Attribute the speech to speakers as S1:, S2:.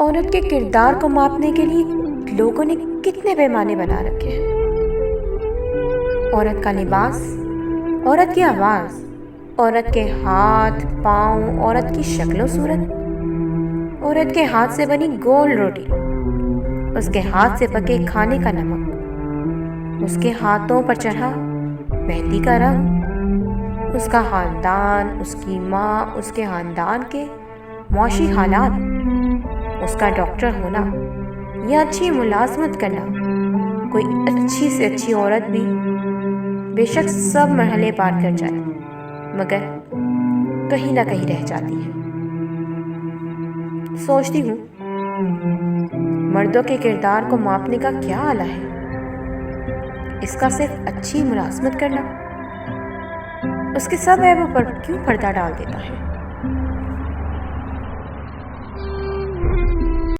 S1: عورت کے کردار کو ماپنے کے لیے لوگوں نے کتنے پیمانے بنا رکھے ہیں۔ عورت کا لباس، عورت کی آواز، عورت کے ہاتھ پاؤں، عورت کی شکل و صورت، عورت کے ہاتھ سے بنی گول روٹی، اس کے ہاتھ سے پکے کھانے کا نمک، اس کے ہاتھوں پر چڑھا مہندی کا رنگ، اس کا خاندان، اس کی ماں، اس کے خاندان کے معاشی حالات، اس کا ڈاکٹر ہونا یا اچھی ملازمت کرنا۔ کوئی اچھی سے اچھی عورت بھی بے شک سب مرحلے پار کر جائے مگر کہیں نہ کہیں رہ جاتی ہے۔ سوچتی ہوں مردوں کے کردار کو ماپنے کا کیا آلہ ہے؟ اس کا صرف اچھی ملازمت کرنا اس کے سب عیبوں پر کیوں پردہ ڈال دیتا ہے؟